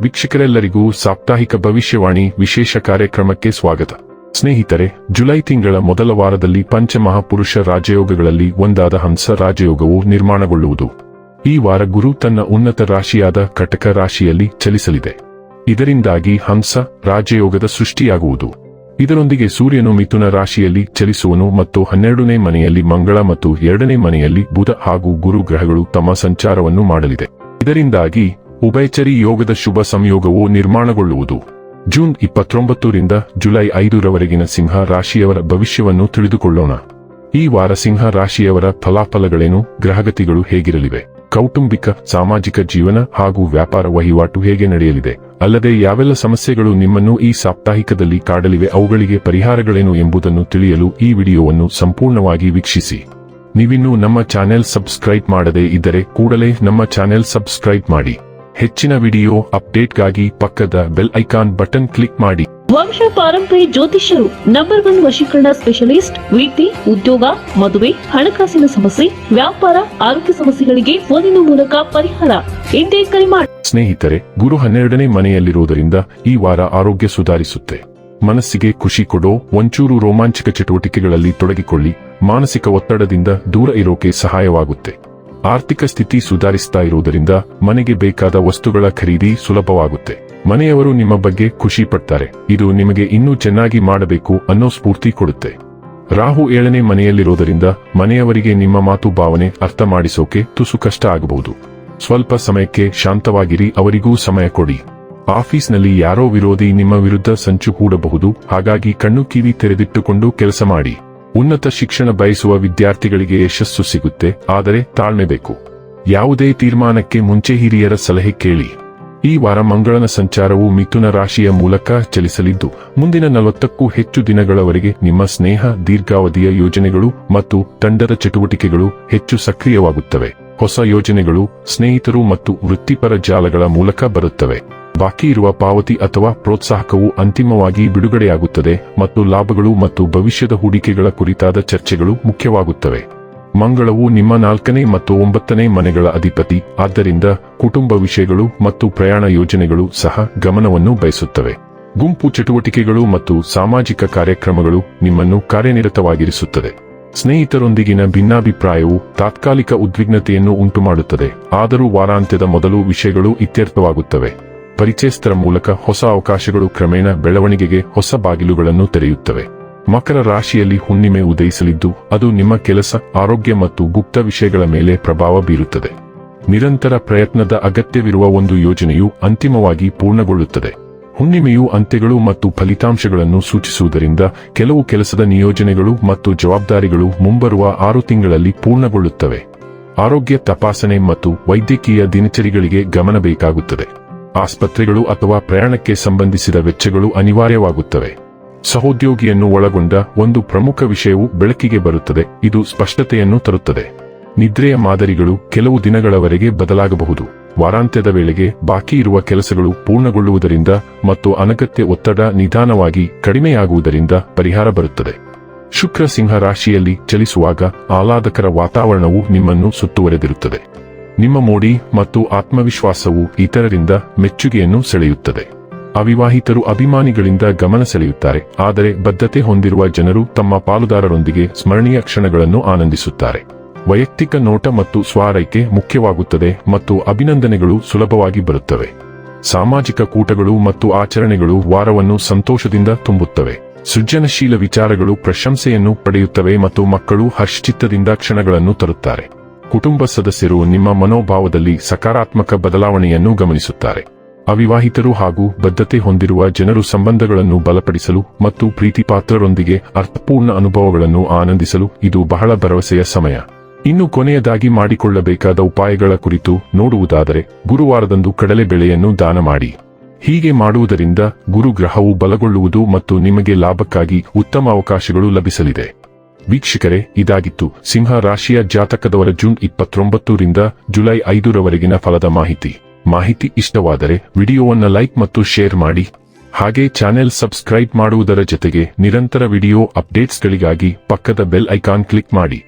ವೀಕ್ಷಕರೆಲ್ಲರಿಗೂ ಸಾಪ್ತಾಹಿಕ ಭವಿಷ್ಯವಾಣಿ ವಿಶೇಷ ಕಾರ್ಯಕ್ರಮಕ್ಕೆ ಸ್ವಾಗತ. ಸ್ನೇಹಿತರೆ, ಜುಲೈ ತಿಂಗಳ ಮೊದಲ ವಾರದಲ್ಲಿ ಪಂಚಮಹಾಪುರುಷ ರಾಜಯೋಗಗಳಲ್ಲಿ ಒಂದಾದ ಹಂಸ ರಾಜಯೋಗವು ನಿರ್ಮಾಣಗೊಳ್ಳುವುದು. ಈ ವಾರ ಗುರು ತನ್ನ ಉನ್ನತ ರಾಶಿಯಾದ ಕಟಕ ರಾಶಿಯಲ್ಲಿ ಚಲಿಸಲಿದೆ. ಇದರಿಂದಾಗಿ ಹಂಸ ರಾಜಯೋಗದ ಸೃಷ್ಟಿಯಾಗುವುದು. ಇದರೊಂದಿಗೆ ಸೂರ್ಯನು ಮಿಥುನ ರಾಶಿಯಲ್ಲಿ ಚಲಿಸುವನು ಮತ್ತು 12ನೇ ಮನೆಯಲ್ಲಿ ಮಂಗಳ ಮತ್ತು 2ನೇ ಮನೆಯಲ್ಲಿ ಬುಧ ಹಾಗೂ ಗುರು ಗ್ರಹಗಳು ತಮ್ಮ ಸಂಚಾರವನ್ನು ಮಾಡಲಿದೆ. ಇದರಿಂದಾಗಿ ಉಭಯಚರಿ ಯೋಗದ ಶುಭ ಸಂಯೋಗವು ನಿರ್ಮಾಣಗೊಳ್ಳುವುದು. ಜೂನ್ 29ರಿಂದ ಜುಲೈ 5ರವರೆಗಿನ ಸಿಂಹ ರಾಶಿಯವರ ಭವಿಷ್ಯವನ್ನು ತಿಳಿದುಕೊಳ್ಳೋಣ. ಈ ವಾರ ಸಿಂಹ ರಾಶಿಯವರ ಫಲಾಫಲಗಳೇನು, ಗ್ರಹಗತಿಗಳು ಹೇಗಿರಲಿವೆ, ಕೌಟುಂಬಿಕ ಸಾಮಾಜಿಕ ಜೀವನ ಹಾಗೂ ವ್ಯಾಪಾರ ವಹಿವಾಟು ಹೇಗೆ ನಡೆಯಲಿದೆ, ಅಲ್ಲದೆ ಯಾವೆಲ್ಲ ಸಮಸ್ಯೆಗಳು ನಿಮ್ಮನ್ನು ಈ ಸಾಪ್ತಾಹಿಕದಲ್ಲಿ ಕಾಡಲಿವೆ, ಅವುಗಳಿಗೆ ಪರಿಹಾರಗಳೇನು ಎಂಬುದನ್ನು ತಿಳಿಯಲು ಈ ವಿಡಿಯೋವನ್ನು ಸಂಪೂರ್ಣವಾಗಿ ವೀಕ್ಷಿಸಿ. ನೀವಿನ್ನೂ ನಮ್ಮ ಚಾನೆಲ್ ಸಬ್ಸ್ಕ್ರೈಬ್ ಮಾಡದೇ ಇದ್ದರೆ ಕೂಡಲೇ ನಮ್ಮ ಚಾನೆಲ್ ಸಬ್ಸ್ಕ್ರೈಬ್ ಮಾಡಿ. ಹೆಚ್ಚಿನ ವಿಡಿಯೋ ಅಪ್ಡೇಟ್ಗಾಗಿ ಪಕ್ಕದ ಬೆಲ್ ಐಕಾನ್ ಬಟನ್ ಕ್ಲಿಕ್ ಮಾಡಿ. ವಂಶ ಪಾರಂಪರ್ಯ ಜ್ಯೋತಿಷ್ಯರು ನಂಬರ್ 1 ವಶೀಕರಣ ಸ್ಪೆಷಲಿಸ್ಟ್. ವೃತ್ತಿ, ಉದ್ಯೋಗ, ಮದುವೆ, ಹಣಕಾಸಿನ ಸಮಸ್ಯೆ, ವ್ಯಾಪಾರ, ಆರೋಗ್ಯ ಸಮಸ್ಯೆಗಳಿಗೆ ಫೋನಿನ ಮೂಲಕ ಪರಿಹಾರ. ಇಂದೇ ಕರೆ ಮಾಡಿ. ಸ್ನೇಹಿತರೆ, ಗುರು 12ನೇ ಮನೆಯಲ್ಲಿರುವುದರಿಂದ ಈ ವಾರ ಆರೋಗ್ಯ ಸುಧಾರಿಸುತ್ತೆ. ಮನಸ್ಸಿಗೆ ಖುಷಿ ಕೊಡೋ ಒಂಚೂರು ರೋಮಾಂಚಕ ಚಟುವಟಿಕೆಗಳಲ್ಲಿ ತೊಡಗಿಕೊಳ್ಳಿ. ಮಾನಸಿಕ ಒತ್ತಡದಿಂದ ದೂರ ಇರೋಕೆ ಸಹಾಯವಾಗುತ್ತೆ. ಆರ್ಥಿಕ ಸ್ಥಿತಿ ಸುಧಾರಿಸ್ತಾ ಇರುವುದರಿಂದ ಮನೆಗೆ ಬೇಕಾದ ವಸ್ತುಗಳ ಖರೀದಿ ಸುಲಭವಾಗುತ್ತೆ. ಮನೆಯವರು ನಿಮ್ಮ ಬಗ್ಗೆ ಖುಷಿ ಪಡ್ತಾರೆ. ಇದು ನಿಮಗೆ ಇನ್ನೂ ಚೆನ್ನಾಗಿ ಮಾಡಬೇಕು ಅನ್ನೋ ಸ್ಫೂರ್ತಿ ಕೊಡುತ್ತೆ. ರಾಹು 7ನೇ ಮನೆಯಲ್ಲಿರೋದರಿಂದ ಮನೆಯವರಿಗೆ ನಿಮ್ಮ ಮಾತು ಭಾವನೆ ಅರ್ಥ ಮಾಡಿಸೋಕೆ ತುಸು ಕಷ್ಟ ಆಗಬಹುದು. ಸ್ವಲ್ಪ ಸಮಯಕ್ಕೆ ಶಾಂತವಾಗಿರಿ, ಅವರಿಗೂ ಸಮಯ ಕೊಡಿ. ಆಫೀಸ್ನಲ್ಲಿ ಯಾರೋ ವಿರೋಧಿ ನಿಮ್ಮ ವಿರುದ್ಧ ಸಂಚು ಹೂಡಬಹುದು. ಹಾಗಾಗಿ ಕಣ್ಣು ಕಿವಿ ತೆರೆದಿಟ್ಟುಕೊಂಡು ಕೆಲಸ ಮಾಡಿ. ಉನ್ನತ ಶಿಕ್ಷಣ ಬಯಸುವ ವಿದ್ಯಾರ್ಥಿಗಳಿಗೆ ಯಶಸ್ಸು ಸಿಗುತ್ತೆ, ಆದರೆ ತಾಳ್ಮೆ ಬೇಕು. ಯಾವುದೇ ತೀರ್ಮಾನಕ್ಕೆ ಮುಂಚೆ ಹಿರಿಯರ ಸಲಹೆ ಕೇಳಿ. ಈ ವಾರ ಮಂಗಳನ ಸಂಚಾರವು ಮಿಥುನ ರಾಶಿಯ ಮೂಲಕ ಚಲಿಸಲಿದ್ದು, ಮುಂದಿನ 40ಕ್ಕೂ ಹೆಚ್ಚು ದಿನಗಳವರೆಗೆ ನಿಮ್ಮ ಸ್ನೇಹ, ದೀರ್ಘಾವಧಿಯ ಯೋಜನೆಗಳು ಮತ್ತು ತಂಡದ ಚಟುವಟಿಕೆಗಳು ಹೆಚ್ಚು ಸಕ್ರಿಯವಾಗುತ್ತವೆ. ಹೊಸ ಯೋಜನೆಗಳು ಸ್ನೇಹಿತರು ಮತ್ತು ವೃತ್ತಿಪರ ಜಾಲಗಳ ಮೂಲಕ ಬರುತ್ತವೆ. ಬಾಕಿ ಇರುವ ಪಾವತಿ ಅಥವಾ ಪ್ರೋತ್ಸಾಹಕವು ಅಂತಿಮವಾಗಿ ಬಿಡುಗಡೆಯಾಗುತ್ತದೆ ಮತ್ತು ಲಾಭಗಳು ಮತ್ತು ಭವಿಷ್ಯದ ಹೂಡಿಕೆಗಳ ಕುರಿತಾದ ಚರ್ಚೆಗಳು ಮುಖ್ಯವಾಗುತ್ತವೆ. ಮಂಗಳವು ನಿಮ್ಮ 4ನೇ ಮತ್ತು 9ನೇ ಮನೆಗಳ ಅಧಿಪತಿ, ಆದ್ದರಿಂದ ಕುಟುಂಬ ವಿಷಯಗಳು ಮತ್ತು ಪ್ರಯಾಣ ಯೋಜನೆಗಳು ಸಹ ಗಮನವನ್ನು ಬಯಸುತ್ತವೆ. ಗುಂಪು ಚಟುವಟಿಕೆಗಳು ಮತ್ತು ಸಾಮಾಜಿಕ ಕಾರ್ಯಕ್ರಮಗಳು ನಿಮ್ಮನ್ನು ಕಾರ್ಯನಿರತವಾಗಿರಿಸುತ್ತದೆ. ಸ್ನೇಹಿತರೊಂದಿಗಿನ ಭಿನ್ನಾಭಿಪ್ರಾಯವು ತಾತ್ಕಾಲಿಕ ಉದ್ವಿಗ್ನತೆಯನ್ನು ಉಂಟುಮಾಡುತ್ತದೆ, ಆದರೂ ವಾರಾಂತ್ಯದ ಮೊದಲು ವಿಷಯಗಳು ಇತ್ಯರ್ಥವಾಗುತ್ತವೆ. ಪರಿಚಯಸ್ಥರ ಮೂಲಕ ಹೊಸ ಅವಕಾಶಗಳು ಕ್ರಮೇಣ ಬೆಳವಣಿಗೆಗೆ ಹೊಸ ಬಾಗಿಲುಗಳನ್ನು ತೆರೆಯುತ್ತವೆ. ಮಕರ ರಾಶಿಯಲ್ಲಿ ಹುಣ್ಣಿಮೆ ಉದಯಿಸಲಿದ್ದು, ಅದು ನಿಮ್ಮ ಕೆಲಸ, ಆರೋಗ್ಯ ಮತ್ತು ಗುಪ್ತ ವಿಷಯಗಳ ಮೇಲೆ ಪ್ರಭಾವ ಬೀರುತ್ತದೆ. ನಿರಂತರ ಪ್ರಯತ್ನದ ಅಗತ್ಯವಿರುವ ಒಂದು ಯೋಜನೆಯು ಅಂತಿಮವಾಗಿ ಪೂರ್ಣಗೊಳ್ಳುತ್ತದೆ. ಹುಣ್ಣಿಮೆಯು ಅಂತ್ಯಗಳು ಮತ್ತು ಫಲಿತಾಂಶಗಳನ್ನು ಸೂಚಿಸುವುದರಿಂದ ಕೆಲವು ಕೆಲಸದ ನಿಯೋಜನೆಗಳು ಮತ್ತು ಜವಾಬ್ದಾರಿಗಳು ಮುಂಬರುವ 6 ತಿಂಗಳಲ್ಲಿ ಪೂರ್ಣಗೊಳ್ಳುತ್ತವೆ. ಆರೋಗ್ಯ ತಪಾಸಣೆ ಮತ್ತು ವೈದ್ಯಕೀಯ ದಿನಚರಿಗಳಿಗೆ ಗಮನ ಬೇಕಾಗುತ್ತದೆ. ಆಸ್ಪತ್ರೆಗಳು ಅಥವಾ ಪ್ರಯಾಣಕ್ಕೆ ಸಂಬಂಧಿಸಿದ ವೆಚ್ಚಗಳು ಅನಿವಾರ್ಯವಾಗುತ್ತವೆ. ಸಹೋದ್ಯೋಗಿಯನ್ನು ಒಳಗೊಂಡ ಒಂದು ಪ್ರಮುಖ ವಿಷಯವು ಬೆಳಕಿಗೆ ಬರುತ್ತದೆ, ಇದು ಸ್ಪಷ್ಟತೆಯನ್ನು ತರುತ್ತದೆ. ನಿದ್ರೆಯ ಮಾದರಿಗಳು ಕೆಲವು ದಿನಗಳವರೆಗೆ ಬದಲಾಗಬಹುದು. ವಾರಾಂತ್ಯದ ವೇಳೆಗೆ ಬಾಕಿ ಇರುವ ಕೆಲಸಗಳು ಪೂರ್ಣಗೊಳ್ಳುವುದರಿಂದ ಮತ್ತು ಅನಗತ್ಯ ಒತ್ತಡ ನಿಧಾನವಾಗಿ ಕಡಿಮೆಯಾಗುವುದರಿಂದ ಪರಿಹಾರ ಬರುತ್ತದೆ. ಶುಕ್ರ ಸಿಂಹ ರಾಶಿಯಲ್ಲಿ ಚಲಿಸುವಾಗ ಆಹ್ಲಾದಕರ ವಾತಾವರಣವು ನಿಮ್ಮನ್ನು ಸುತ್ತುವರೆದಿರುತ್ತದೆ. ನಿಮ್ಮ ಮೋಡಿ ಮತ್ತು ಆತ್ಮವಿಶ್ವಾಸವು ಇತರರಿಂದ ಮೆಚ್ಚುಗೆಯನ್ನು ಸೆಳೆಯುತ್ತದೆ. ಅವಿವಾಹಿತರು ಅಭಿಮಾನಿಗಳಿಂದ ಗಮನ ಸೆಳೆಯುತ್ತಾರೆ, ಆದರೆ ಬದ್ಧತೆ ಹೊಂದಿರುವ ಜನರು ತಮ್ಮ ಪಾಲುದಾರರೊಂದಿಗೆ ಸ್ಮರಣೀಯ ಕ್ಷಣಗಳನ್ನು ಆನಂದಿಸುತ್ತಾರೆ. ವೈಯಕ್ತಿಕ ನೋಟ ಮತ್ತು ಸ್ವಾರೈಕೆ ಮುಖ್ಯವಾಗುತ್ತದೆ ಮತ್ತು ಅಭಿನಂದನೆಗಳು ಸುಲಭವಾಗಿ ಬರುತ್ತವೆ. ಸಾಮಾಜಿಕ ಕೂಟಗಳು ಮತ್ತು ಆಚರಣೆಗಳು ವಾರವನ್ನು ಸಂತೋಷದಿಂದ ತುಂಬುತ್ತವೆ. ಸೃಜನಶೀಲ ವಿಚಾರಗಳು ಪ್ರಶಂಸೆಯನ್ನು ಪಡೆಯುತ್ತವೆ ಮತ್ತು ಮಕ್ಕಳು ಹರ್ಷಚಿತ್ತದಿಂದ ಕ್ಷಣಗಳನ್ನು ತರುತ್ತಾರೆ. ಕುಟುಂಬ ಸದಸ್ಯರು ನಿಮ್ಮ ಮನೋಭಾವದಲ್ಲಿ ಸಕಾರಾತ್ಮಕ ಬದಲಾವಣೆಯನ್ನು ಗಮನಿಸುತ್ತಾರೆ. ಅವಿವಾಹಿತರು ಹಾಗೂ ಬದ್ಧತೆ ಹೊಂದಿರುವ ಜನರು ಸಂಬಂಧಗಳನ್ನು ಬಲಪಡಿಸಲು ಮತ್ತು ಪ್ರೀತಿಪಾತ್ರರೊಂದಿಗೆ ಅರ್ಥಪೂರ್ಣ ಅನುಭವಗಳನ್ನು ಆನಂದಿಸಲು ಇದು ಬಹಳ ಭರವಸೆಯ ಸಮಯ. ಇನ್ನು ಕೊನೆಯದಾಗಿ ಮಾಡಿಕೊಳ್ಳಬೇಕಾದ ಉಪಾಯಗಳ ಕುರಿತು ನೋಡುವುದಾದರೆ, ಗುರುವಾರದಂದು ಕಡಲೆ ಬೆಳೆಯನ್ನು ದಾನ ಮಾಡಿ. ಹೀಗೆ ಮಾಡುವುದರಿಂದ ಗುರು ಗ್ರಹವು ಬಲಗೊಳ್ಳುವುದು ಮತ್ತು ನಿಮಗೆ ಲಾಭಕ್ಕಾಗಿ ಉತ್ತಮ ಅವಕಾಶಗಳು ಲಭಿಸಲಿದೆ. ವೀಕ್ಷಕರೇ, ಇದಾಗಿತ್ತು ಸಿಂಹ ರಾಶಿಯ ಜಾತಕದವರ ಜೂನ್ 29ರಿಂದ ಜುಲೈ 5ರವರೆಗಿನ ಫಲದ ಮಾಹಿತಿ ಇಷ್ಟವಾದರೆ ವಿಡಿಯೋವನ್ನು ಲೈಕ್ ಮತ್ತು ಶೇರ್ ಮಾಡಿ. ಹಾಗೆ ಚಾನೆಲ್ ಸಬ್ಸ್ಕ್ರೈಬ್ ಮಾಡುವುದರ ಜೊತೆಗೆ ನಿರಂತರ ವಿಡಿಯೋ ಅಪ್ಡೇಟ್ಸ್ಗಳಿಗಾಗಿ ಪಕ್ಕದ ಬೆಲ್ ಐಕಾನ್ ಕ್ಲಿಕ್ ಮಾಡಿ.